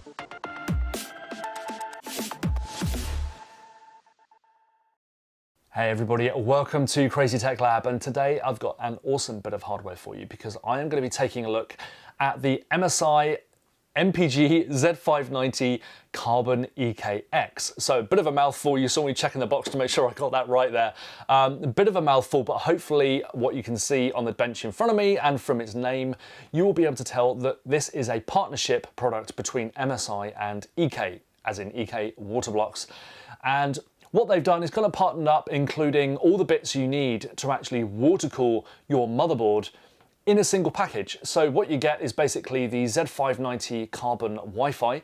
Hey everybody, welcome to Crazy Tech Lab, and today I've got an awesome bit of hardware for you because I am going to be taking a look at the MSI MPG Z590 Carbon EKX. So a bit of a mouthful. You saw me checking the box to make sure I got that right there. A bit of a mouthful, but hopefully what you can see on the bench in front of me and from its name, you will be able to tell that this is a partnership product between MSI and EK, as in EK Waterblocks. And what they've done is kind of partnered up, including all the bits you need to actually water cool your motherboard in a single package. So what you get is basically the Z590 Carbon Wi-Fi,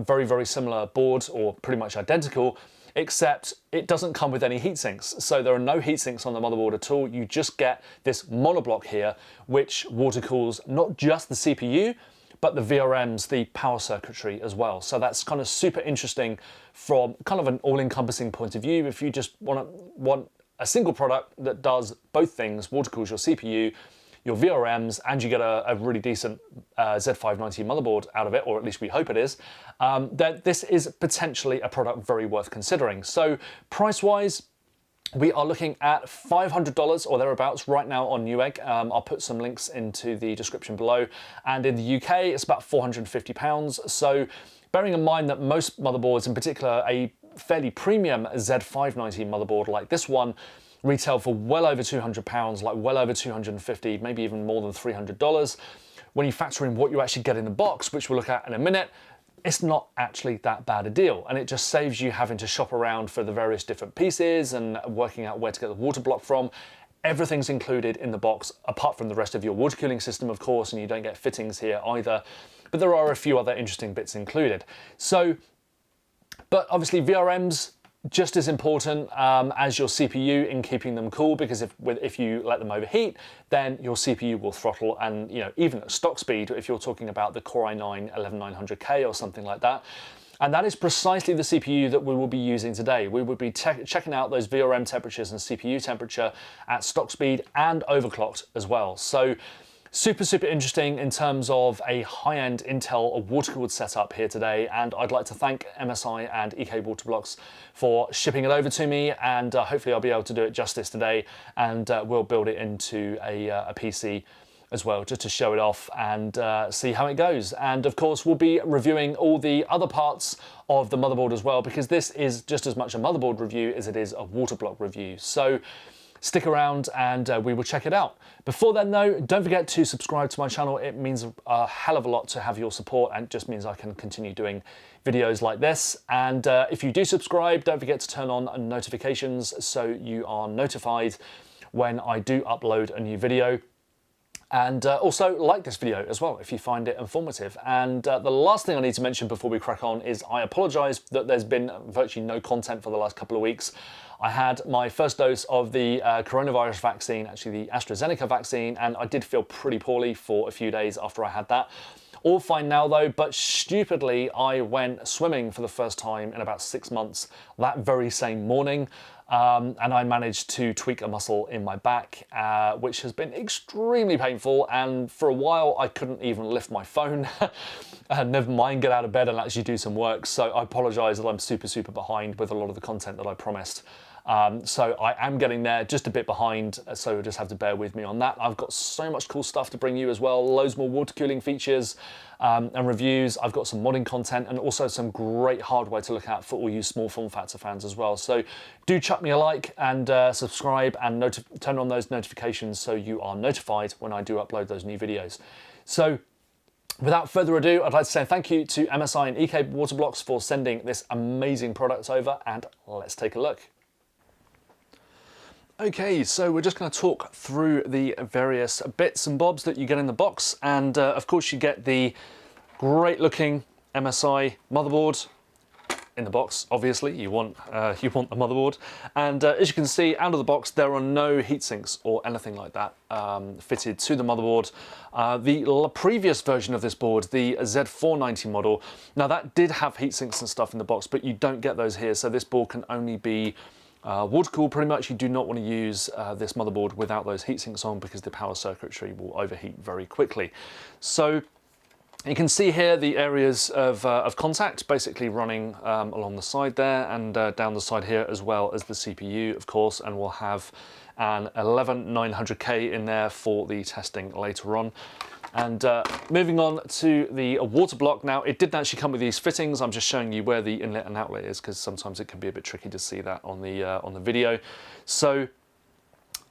very, very similar board, or pretty much identical, except it doesn't come with any heat sinks. So there are no heat sinks on the motherboard at all. You just get this monoblock here, which water cools not just the CPU, but the VRMs, the power circuitry as well. So that's kind of super interesting from kind of an all-encompassing point of view. If you just want a single product that does both things, water cools your CPU, your VRMs, and you get a really decent Z590 motherboard out of it, or at least we hope it is, then this is potentially a product very worth considering. So price-wise, we are looking at $500 or thereabouts right now on Newegg. I'll put some links into the description below. And in the UK, it's about £450. So bearing in mind that most motherboards, in particular a fairly premium Z590 motherboard like this one, retail for well over £200, like well over 250, maybe even more than $300. When you factor in what you actually get in the box, which we'll look at in a minute, it's not actually that bad a deal, and it just saves you having to shop around for the various different pieces and working out where to get the water block from. Everything's included in the box, apart from the rest of your water cooling system, of course, and you don't get fittings here either. But there are a few other interesting bits included. So, but obviously VRMs, just as important as your CPU in keeping them cool, because if you let them overheat, then your CPU will throttle, and even at stock speed, if you're talking about the Core i9 11900K or something like that. And that is precisely the CPU that we will be using today. We will be checking out those VRM temperatures and CPU temperature at stock speed and overclocked as well. So super, super interesting in terms of a high-end Intel water-cooled setup here today, and I'd like to thank MSI and EK Waterblocks for shipping it over to me, and hopefully I'll be able to do it justice today, and we'll build it into a PC as well, just to show it off and see how it goes. And of course, we'll be reviewing all the other parts of the motherboard as well, because this is just as much a motherboard review as it is a water block review. So stick around and we will check it out. Before then though, don't forget to subscribe to my channel. It means a hell of a lot to have your support, and just means I can continue doing videos like this. And if you do subscribe, don't forget to turn on notifications so you are notified when I do upload a new video. And also like this video as well if you find it informative. And the last thing I need to mention before we crack on is I apologise that there's been virtually no content for the last couple of weeks. I had my first dose of the coronavirus vaccine, actually the AstraZeneca vaccine, and I did feel pretty poorly for a few days after I had that. All fine now though, but stupidly I went swimming for the first time in about 6 months that very same morning. And I managed to tweak a muscle in my back, which has been extremely painful, and for a while I couldn't even lift my phone, never mind get out of bed and actually do some work. So I apologise that I'm super, super behind with a lot of the content that I promised. So I am getting there, just a bit behind, so you'll just have to bear with me on that. I've got so much cool stuff to bring you as well, loads more water cooling features and reviews. I've got some modding content and also some great hardware to look at for all you small form factor fans as well. So do chuck me a like and subscribe and turn on those notifications so you are notified when I do upload those new videos. So without further ado, I'd like to say thank you to MSI and EK Waterblocks for sending this amazing product over, and let's take a look. Okay, so we're just going to talk through the various bits and bobs that you get in the box, and of course you get the great looking MSI motherboard in the box. Obviously you want the motherboard, and as you can see out of the box there are no heat sinks or anything like that fitted to the motherboard. The previous version of this board, the Z490 model, now that did have heat sinks and stuff in the box, but you don't get those here, so this board can only be water cooled pretty much. You do not want to use this motherboard without those heat sinks on, because the power circuitry will overheat very quickly. So You can see here the areas of contact basically running along the side there and down the side here, as well as the CPU, of course, and we'll have an 11900K in there for the testing later on. And moving on to the water block. Now, it didn't actually come with these fittings. I'm just showing you where the inlet and outlet is, because sometimes it can be a bit tricky to see that on the video. So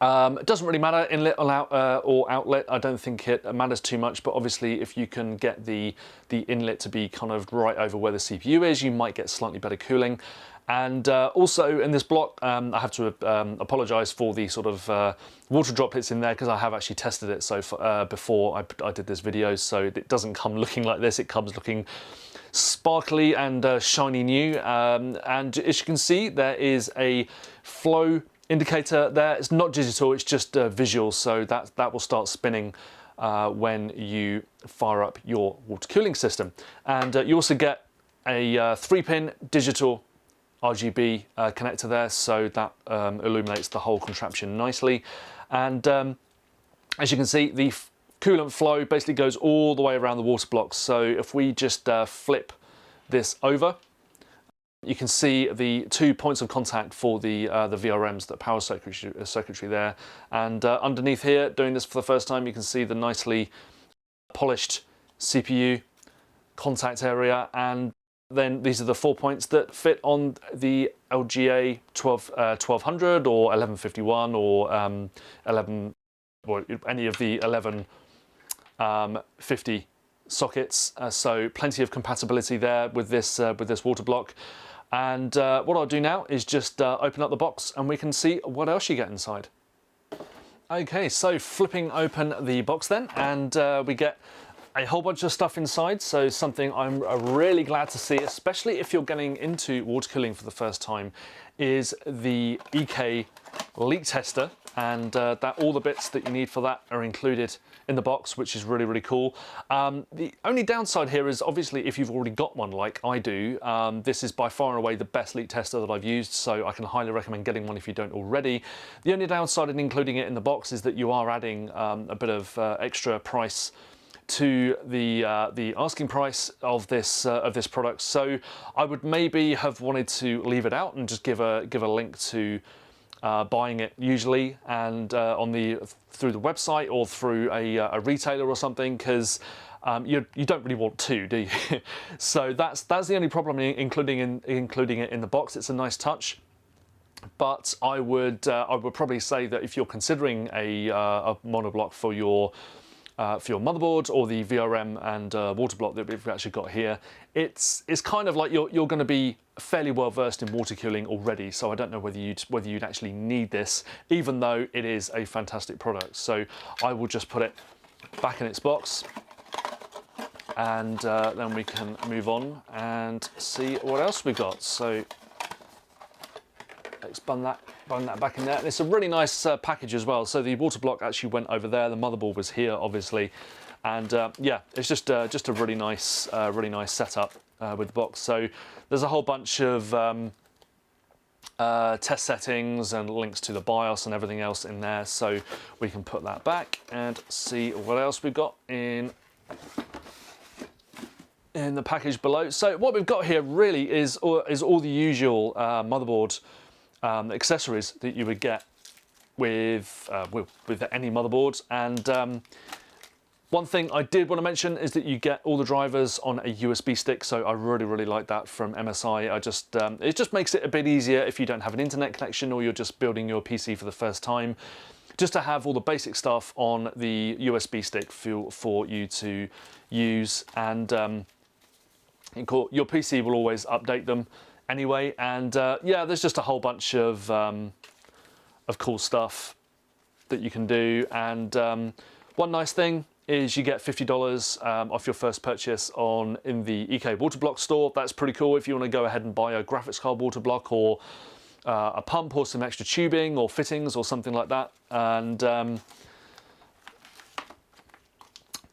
it doesn't really matter, inlet or outlet. I don't think it matters too much, but obviously if you can get the inlet to be kind of right over where the CPU is, you might get slightly better cooling. And also in this block, I have to apologise for the sort of water droplets in there, because I have actually tested it before I did this video, so it doesn't come looking like this. It comes looking sparkly and shiny new. And as you can see, there is a flow indicator there. It's not digital, it's just visual, so that will start spinning when you fire up your water cooling system. And you also get a 3-pin digital RGB connector there, so that illuminates the whole contraption nicely. And as you can see, the coolant flow basically goes all the way around the water block. So if we just flip this over, you can see the 2 points of contact for the VRMs, the power circuitry there. And underneath here, doing this for the first time, you can see the nicely polished CPU contact area. And then these are the 4 points that fit on the LGA 1200 or 1151 or 11, or any of the 1150 sockets. So plenty of compatibility there with this water block. And what I'll do now is just open up the box and we can see what else you get inside. Okay, so flipping open the box then, and we get a whole bunch of stuff inside. So something I'm really glad to see, especially if you're getting into water cooling for the first time, is the EK leak tester, and that all the bits that you need for that are included in the box, which is really, really cool. The only downside here is obviously if you've already got one like I do, this is by far and away the best leak tester that I've used, so I can highly recommend getting one if you don't already. The only downside in including it in the box is that you are adding a bit of extra price to the asking price of this product. So I would maybe have wanted to leave it out and just give a link to buying it usually, and through the website or through a retailer or something, because you don't really want to, do you? So that's the only problem in including it in the box. It's a nice touch, but I would probably say that if you're considering a monoblock for your motherboard or the VRM and water block that we've actually got here, it's kind of like you're going to be fairly well versed in water cooling already. So I don't know whether you'd actually need this, even though it is a fantastic product. So I will just put it back in its box, and then we can move on and see what else we've got. So let's bung that back in there. And it's a really nice package as well. So the water block actually went over there. The motherboard was here, obviously, and yeah, it's just a really nice setup with the box. So there's a whole bunch of test settings and links to the BIOS and everything else in there. So we can put that back and see what else we've got in the package below. So what we've got here really is all the usual motherboard accessories that you would get with any motherboard. And one thing I did want to mention is that you get all the drivers on a USB stick, so I really like that from MSI. It just makes it a bit easier if you don't have an internet connection or you're just building your PC for the first time, just to have all the basic stuff on the USB stick for you to use. And your PC will always update them anyway, and yeah, there's just a whole bunch of cool stuff that you can do. And one nice thing is you get $50 off your first purchase in the EK water block store. That's pretty cool if you want to go ahead and buy a graphics card water block, or a pump, or some extra tubing or fittings or something like that. And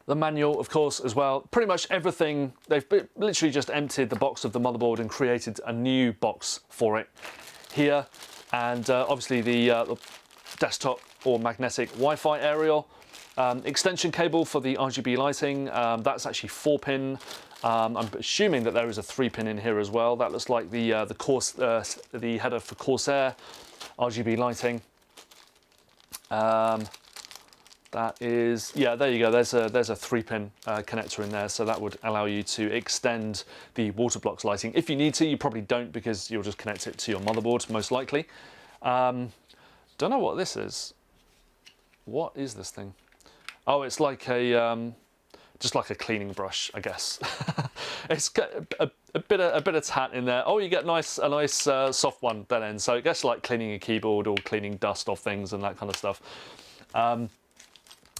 the manual, of course, as well. Pretty much everything. They've literally just emptied the box of the motherboard and created a new box for it here. And obviously the desktop or magnetic Wi-Fi aerial Extension cable for the RGB lighting, that's actually 4-pin. I'm assuming that there is a 3-pin in here as well. That looks like the header for Corsair RGB lighting. That is, yeah, there you go. There's a 3-pin connector in there, so that would allow you to extend the water blocks lighting. If you need to, you probably don't, because you'll just connect it to your motherboard most likely. Don't know what this is. What is this thing? Oh, it's like a just like a cleaning brush, I guess. It's got a bit of tat in there. Oh, you get a nice soft one then. So I guess like cleaning a keyboard or cleaning dust off things and that kind of stuff.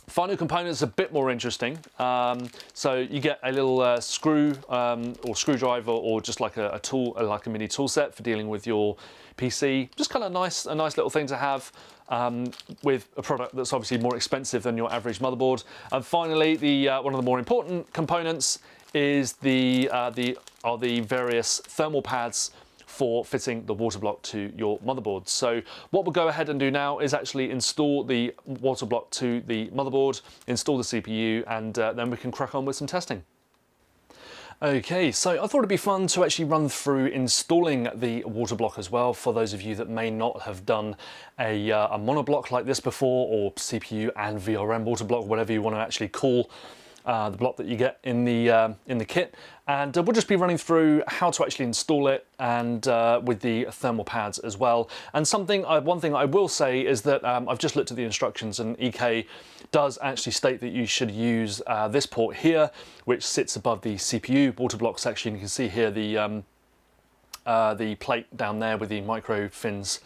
Final components a bit more interesting. So you get a little screw or screwdriver, or just like a tool, like a mini tool set for dealing with your PC. Just kind of a nice little thing to have with a product that's obviously more expensive than your average motherboard. And finally, one of the more important components is the various thermal pads for fitting the water block to your motherboard. So what we'll go ahead and do now is actually install the water block to the motherboard, install the CPU, and then we can crack on with some testing. Okay, so I thought it'd be fun to actually run through installing the water block as well, for those of you that may not have done a monoblock like this before, or CPU and VRM water block, whatever you want to actually call the block that you get in the kit. And we'll just be running through how to actually install it, and with the thermal pads as well. And one thing I will say is that I've just looked at the instructions, and EK does actually state that you should use this port here, which sits above the CPU water block section. You can see here the plate down there with the micro fins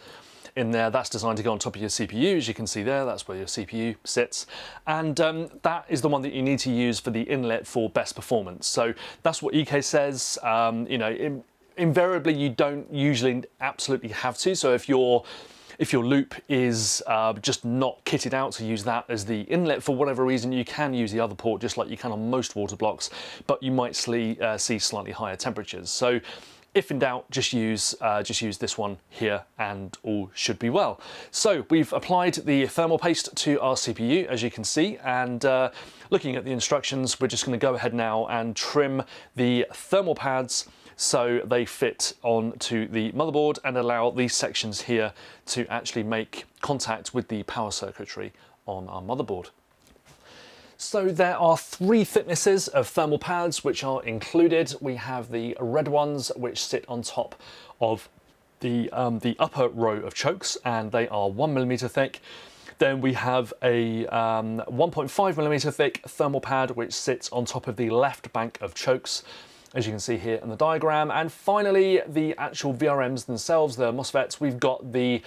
in there. That's designed to go on top of your CPU. As you can see there, that's where your CPU sits. And that is the one that you need to use for the inlet for best performance. So that's what EK says. You know, invariably you don't usually absolutely have to. So if your loop is just not kitted out to use that as the inlet for whatever reason, you can use the other port just like you can on most water blocks, but you might see slightly higher temperatures. So if in doubt, just use this one here and all should be well. So we've applied the thermal paste to our CPU, as you can see, and looking at the instructions, we're just going to go ahead now and trim the thermal pads so they fit onto the motherboard and allow these sections here to actually make contact with the power circuitry on our motherboard. So there are 3 thicknesses of thermal pads which are included. We have the red ones which sit on top of the upper row of chokes, and they are 1mm thick. Then we have a 1.5mm thick thermal pad which sits on top of the left bank of chokes, as you can see here in the diagram. And finally, the actual VRMs themselves, the MOSFETs, we've got the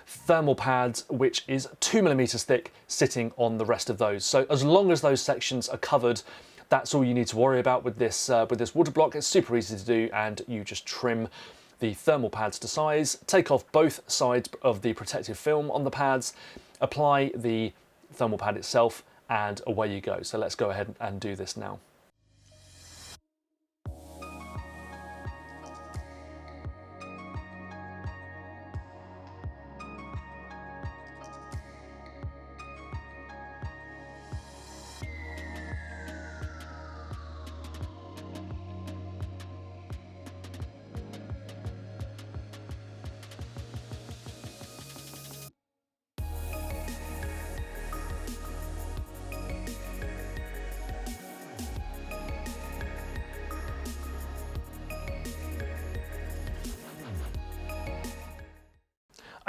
thermal pads which is 2mm thick sitting on the rest of those. So as long as those sections are covered, that's all you need to worry about with this water block. It's super easy to do, and you just trim the thermal pads to size, take off both sides of the protective film on the pads, apply the thermal pad itself, and away you go. So let's go ahead and do this now.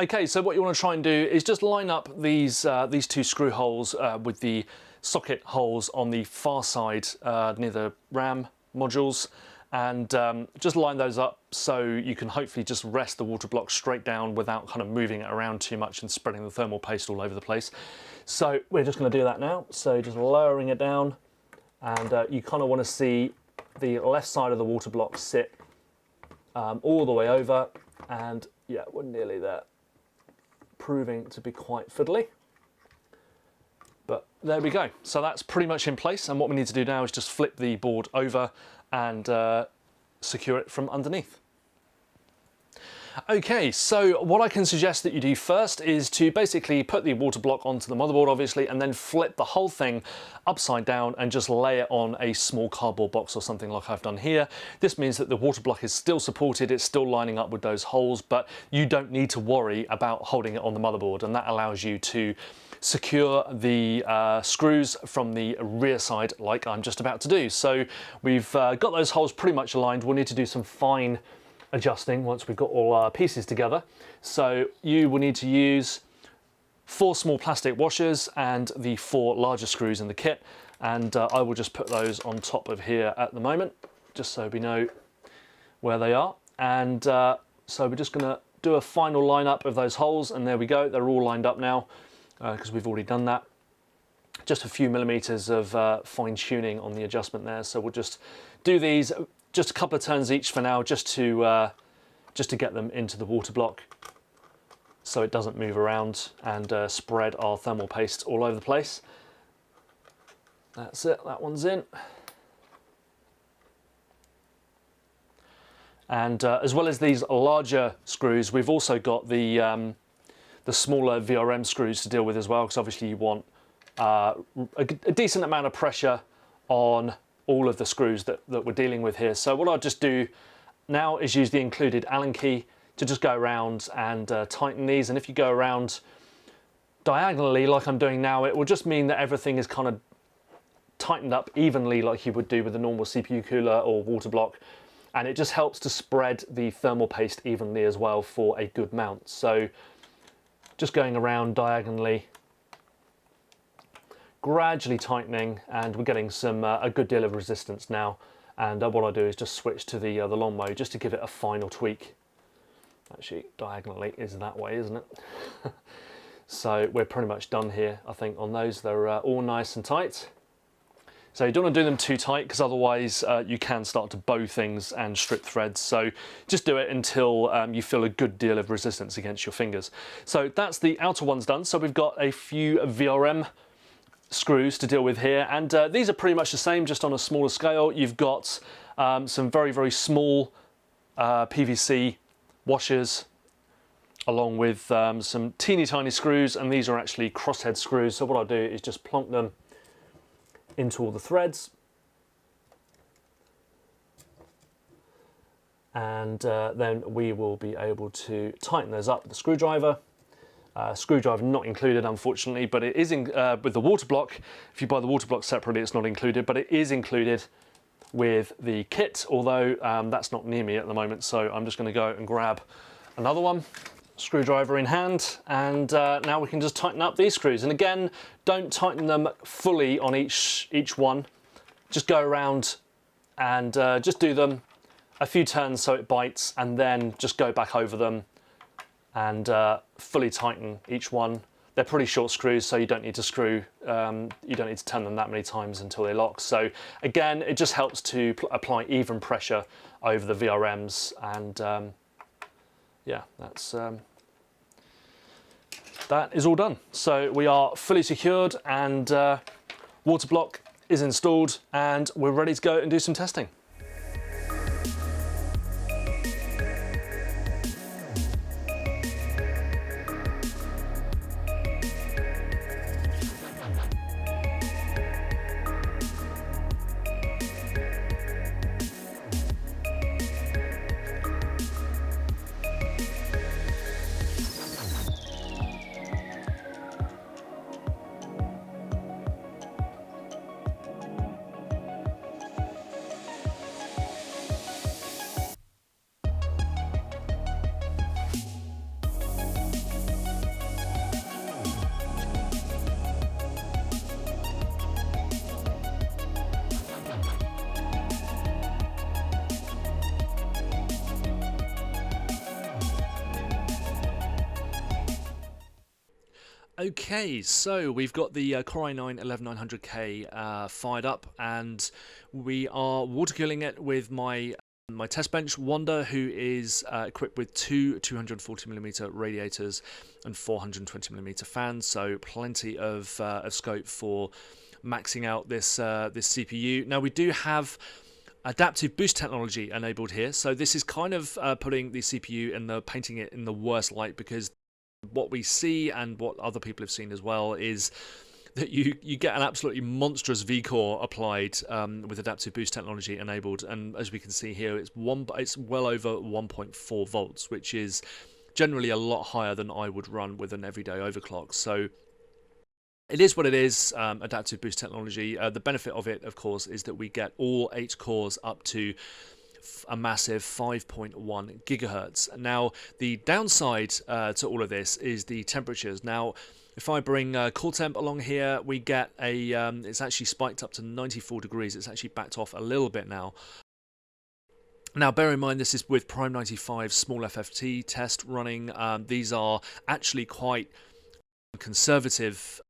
Okay, so what you want to try and do is just line up these 2 screw holes with the socket holes on the far side near the RAM modules, and just line those up so you can hopefully just rest the water block straight down without kind of moving it around too much and spreading the thermal paste all over the place. So we're just going to do that now. So just lowering it down, and you kind of want to see the left side of the water block sit all the way over, and yeah, we're nearly there. Proving to be quite fiddly, but there we go. So that's pretty much in place, and what we need to do now is just flip the board over and secure it from underneath. Okay, so what I can suggest that you do first is to basically put the water block onto the motherboard, obviously, and then flip the whole thing upside down and just lay it on a small cardboard box or something like I've done here. This means that the water block is still supported, it's still lining up with those holes, but you don't need to worry about holding it on the motherboard, and that allows you to secure the screws from the rear side like I'm just about to do. So we've got those holes pretty much aligned. We'll need to do some fine adjusting once we've got all our pieces together. So you will need to use 4 small plastic washers and the 4 larger screws in the kit, and I will just put those on top of here at the moment just so we know where they are. And so we're just going to do a final lineup of those holes, and there we go, they're all lined up now because we've already done that. Just a few millimeters of fine tuning on the adjustment there, so we'll just do these just a couple of turns each for now, just to get them into the water block so it doesn't move around and spread our thermal paste all over the place. That's it, that one's in. And as well as these larger screws, we've also got the smaller VRM screws to deal with as well, because obviously you want a decent amount of pressure on all of the screws that we're dealing with here. So what I'll just do now is use the included Allen key to just go around and tighten these. And if you go around diagonally like I'm doing now, it will just mean that everything is kind of tightened up evenly like you would do with a normal CPU cooler or water block. And it just helps to spread the thermal paste evenly as well for a good mount. So just going around diagonally, gradually tightening, and we're getting some a good deal of resistance now. And what I do is just switch to the long way just to give it a final tweak. Actually, diagonally is that way, isn't it? So we're pretty much done here, I think, on those. They're all nice and tight. So you don't want to do them too tight, because otherwise you can start to bow things and strip threads. So just do it until you feel a good deal of resistance against your fingers. So that's the outer ones done. So we've got a few VRM screws to deal with here, and these are pretty much the same, just on a smaller scale. You've got some very, very small PVC washers, along with some teeny tiny screws, and these are actually crosshead screws. So what I'll do is just plonk them into all the threads, and then we will be able to tighten those up with the screwdriver. Screwdriver not included, unfortunately, but it is in, with the water block. If you buy the water block separately, it's not included, but it is included with the kit, although that's not near me at the moment, so I'm just going to go and grab another one, screwdriver in hand, and now we can just tighten up these screws. And again, don't tighten them fully on each one. Just go around and just do them a few turns so it bites, and then just go back over them and fully tighten each one. They're pretty short screws, so you don't need to you don't need to turn them that many times until they lock. So again, it just helps to apply even pressure over the VRMs, and yeah, that is all done. So we are fully secured, and water block is installed, and we're ready to go and do some testing. Okay, so we've got the Core i9-11900K fired up, and we are water cooling it with my test bench Wanda, who is equipped with two 240mm radiators and 420mm fans, so plenty of scope for maxing out this CPU. Now we do have adaptive boost technology enabled here. So this is kind of putting the CPU and painting it in the worst light, because what we see and what other people have seen as well is that you get an absolutely monstrous V-core applied with adaptive boost technology enabled, and as we can see here, it's well over 1.4 volts, which is generally a lot higher than I would run with an everyday overclock. So it is what it is, adaptive boost technology. The benefit of it, of course, is that we get all 8 cores up to a massive 5.1 gigahertz. Now, the downside to all of this is the temperatures. Now, if I bring core temp along here, we get it's actually spiked up to 94 degrees. It's actually backed off a little bit now. Now, bear in mind, this is with Prime 95 small FFT test running. These are actually quite conservative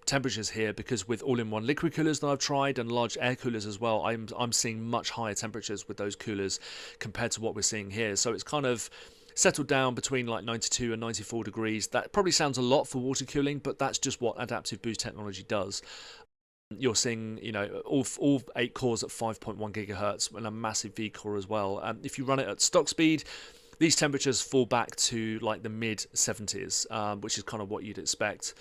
temperatures here, because with all-in-one liquid coolers that I've tried and large air coolers as well, I'm seeing much higher temperatures with those coolers compared to what we're seeing here. So it's kind of settled down between like 92 and 94 degrees. That probably sounds a lot for water cooling, but that's just what adaptive boost technology does. You're seeing, you know, all 8 cores at 5.1 gigahertz and a massive V core as well. If you run it at stock speed, these temperatures fall back to like the mid 70s, which is kind of what you'd expect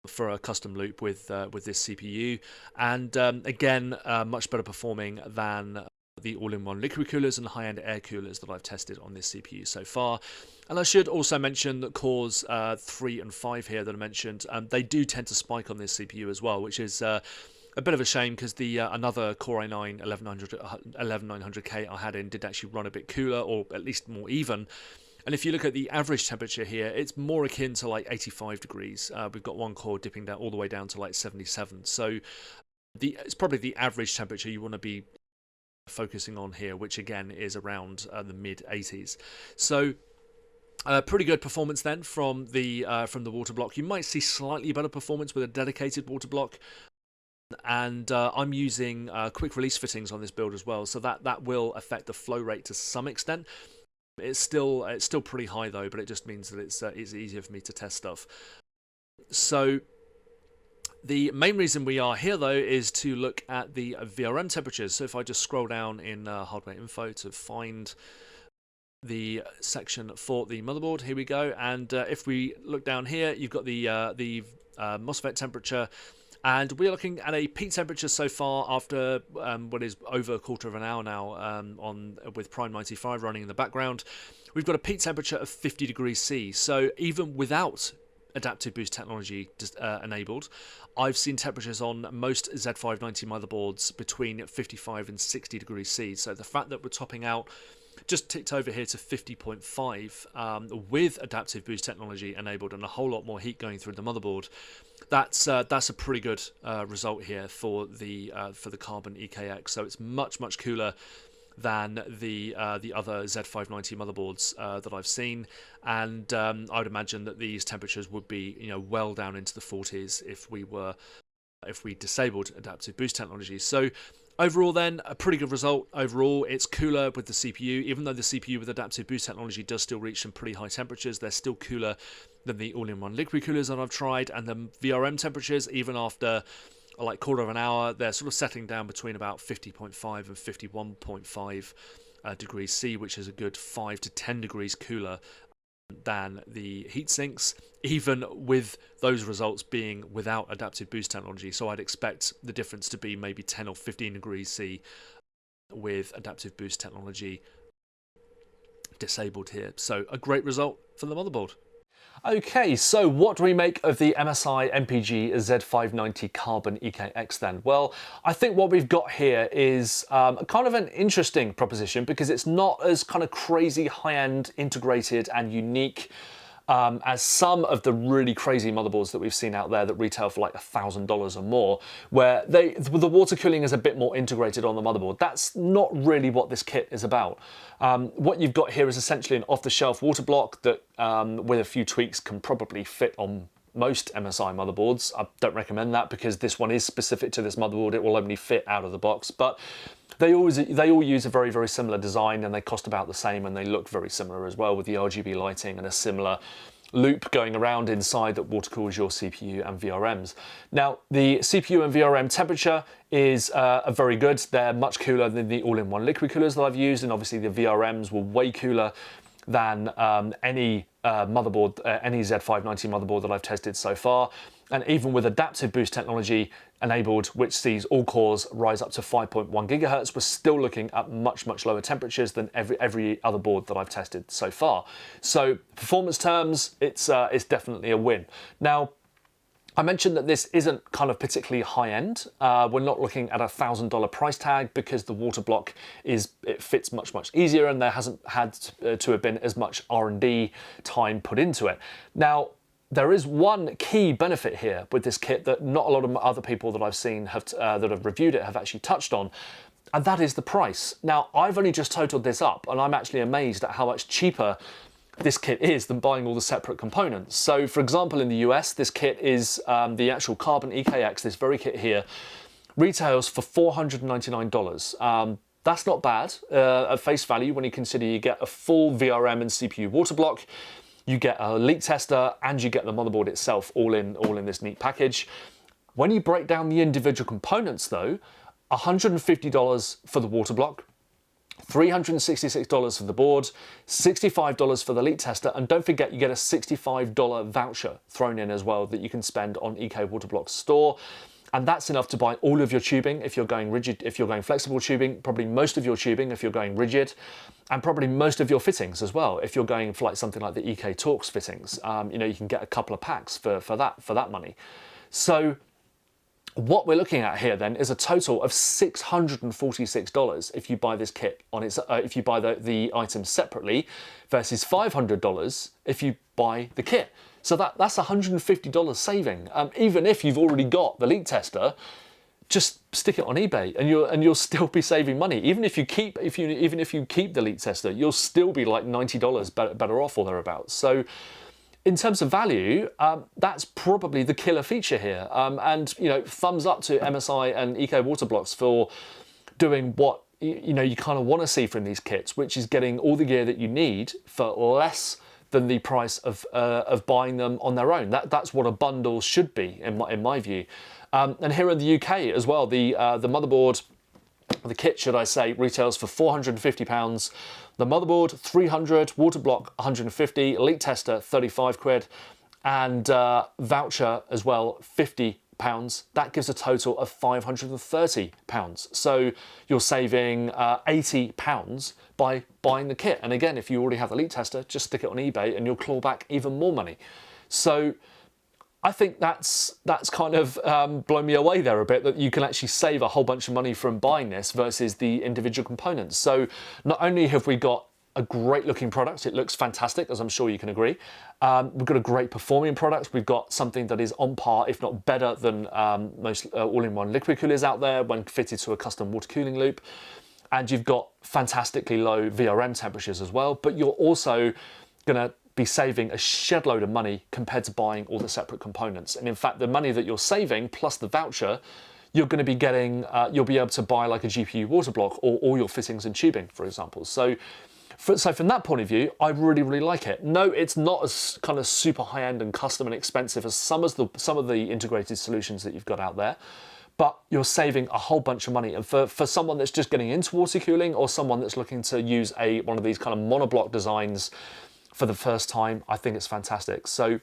for a custom loop with this CPU. And again, much better performing than the all-in-one liquid coolers and high-end air coolers that I've tested on this CPU so far. And I should also mention that cores 3 and 5 here that I mentioned, they do tend to spike on this CPU as well, which is a bit of a shame, because the another Core i9 11900K I had in did actually run a bit cooler, or at least more even. And if you look at the average temperature here, it's more akin to like 85 degrees. We've got one core dipping down all the way down to like 77. So it's probably the average temperature you want to be focusing on here, which again is around the mid 80s. So pretty good performance then from the water block. You might see slightly better performance with a dedicated water block. And I'm using quick release fittings on this build as well, so that will affect the flow rate to some extent. It's still pretty high though, but it just means that it's easier for me to test stuff. So the main reason we are here though is to look at the VRM temperatures. So if I just scroll down in hardware info to find the section for the motherboard, here we go. And if we look down here, you've got the MOSFET temperature. And we're looking at a peak temperature so far after what is over a quarter of an hour now with Prime 95 running in the background. We've got a peak temperature of 50 degrees C. So even without adaptive boost technology enabled, I've seen temperatures on most Z590 motherboards between 55 and 60 degrees C. So the fact that we're topping out just ticked over here to 50.5 with adaptive boost technology enabled and a whole lot more heat going through the motherboard, that's a pretty good result here for the Carbon EKX. So it's much cooler than the other Z590 motherboards that I've seen, and I would imagine that these temperatures would be, you know, well down into the 40s if we disabled adaptive boost technology. So overall then, a pretty good result. Overall, it's cooler with the CPU. Even though the CPU with adaptive boost technology does still reach some pretty high temperatures, they're still cooler than the all-in-one liquid coolers that I've tried. And the VRM temperatures, even after like quarter of an hour, they're sort of settling down between about 50.5 and 51.5 degrees C, which is a good 5 to 10 degrees cooler than the heat sinks, even with those results being without adaptive boost technology. So I'd expect the difference to be maybe 10 or 15 degrees C with adaptive boost technology disabled here. So a great result for the motherboard. Okay, so what do we make of the MSI MPG Z590 Carbon EKX then? Well, I think what we've got here is kind of an interesting proposition, because it's not as kind of crazy high-end integrated and unique as some of the really crazy motherboards that we've seen out there that retail for like $1,000 or more, where the water cooling is a bit more integrated on the motherboard. That's not really what this kit is about. What you've got here is essentially an off-the-shelf water block that, with a few tweaks, can probably fit on most MSI motherboards. I don't recommend that because this one is specific to this motherboard. It will only fit out of the box, but they all use a very similar design, and they cost about the same, and they look very similar as well, with the RGB lighting and a similar loop going around inside that water cools your CPU and VRMs. Now, the CPU and VRM temperature is very good. They're much cooler than the all-in-one liquid coolers that I've used, and obviously the VRMs were way cooler than any motherboard, any Z590 motherboard that I've tested so far. And even with adaptive boost technology enabled, which sees all cores rise up to 5.1 gigahertz, we're still looking at much, much lower temperatures than every other board that I've tested so far. So performance terms, it's definitely a win. Now, I mentioned that this isn't kind of particularly high-end. We're not looking at a $1,000 price tag because the water block it fits much, much easier, and there hasn't had to have been as much R&D time put into it. Now, there is one key benefit here with this kit that not a lot of other people that I've seen that have reviewed it have actually touched on, and that is the price. Now, I've only just totaled this up, and I'm actually amazed at how much cheaper this kit is than buying all the separate components. So, for example, in the US, this kit is the actual Carbon EKX, this very kit here, retails for $499. That's not bad at face value when you consider you get a full VRM and CPU water block, you get a leak tester, and you get the motherboard itself all in this neat package. When you break down the individual components though, $150 for the water block, $366 for the board, $65 for the leak tester, and don't forget you get a $65 voucher thrown in as well that you can spend on EK Waterblock's store. And that's enough to buy all of your tubing if you're going rigid, if you're going flexible tubing, probably most of your tubing if you're going rigid, and probably most of your fittings as well if you're going for like something like the EK Torx fittings. You know, you can get a couple of packs for that money. So what we're looking at here then is a total of $646 if you buy this kit on its if you buy the items separately, versus $500 if you buy the kit. So that's $150 saving. Even if you've already got the leak tester, just stick it on eBay and you'll still be saving money. Even if you keep the leak tester, you'll still be like $90 better off or thereabouts. So in terms of value, that's probably the killer feature here. And you know, thumbs up to MSI and EK Waterblocks for doing what you kind of want to see from these kits, which is getting all the gear that you need for less than the price of buying them on their own. That's what a bundle should be, in my view. And here in the UK as well, the motherboard, the kit, should I say, retails for £450. The motherboard, 300, water block, 150, leak tester, 35 quid, and voucher as well, £50. That gives a total of £530. So you're saving £80 by buying the kit. And again, if you already have the leak tester, just stick it on eBay and you'll claw back even more money. So I think that's kind of blown me away there a bit, that you can actually save a whole bunch of money from buying this versus the individual components. So not only have we got a great looking product, it looks fantastic, as I'm sure you can agree. We've got a great performing product. We've got something that is on par, if not better, than most all-in-one liquid coolers out there when fitted to a custom water cooling loop. And you've got fantastically low VRM temperatures as well, but you're also gonna be saving a shed load of money compared to buying all the separate components. And in fact, the money that you're saving plus the voucher, you're going to be getting, you'll be able to buy like a GPU water block or all your fittings and tubing, for example. So from that point of view, I really, really like it. No, it's not as kind of super high-end and custom and expensive as some of the integrated solutions that you've got out there, but you're saving a whole bunch of money. And for someone that's just getting into water cooling, or someone that's looking to use one of these kind of monoblock designs for the first time, I think it's fantastic. So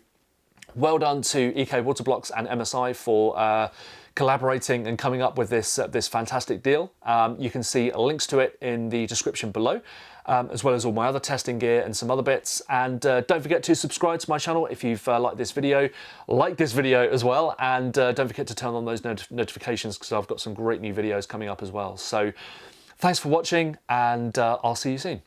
well done to EK Waterblocks and MSI for collaborating and coming up with this fantastic deal. You can see links to it in the description below, as well as all my other testing gear and some other bits. And don't forget to subscribe to my channel if you've liked this video. Like this video as well, and don't forget to turn on those notifications, because I've got some great new videos coming up as well. So thanks for watching, and I'll see you soon.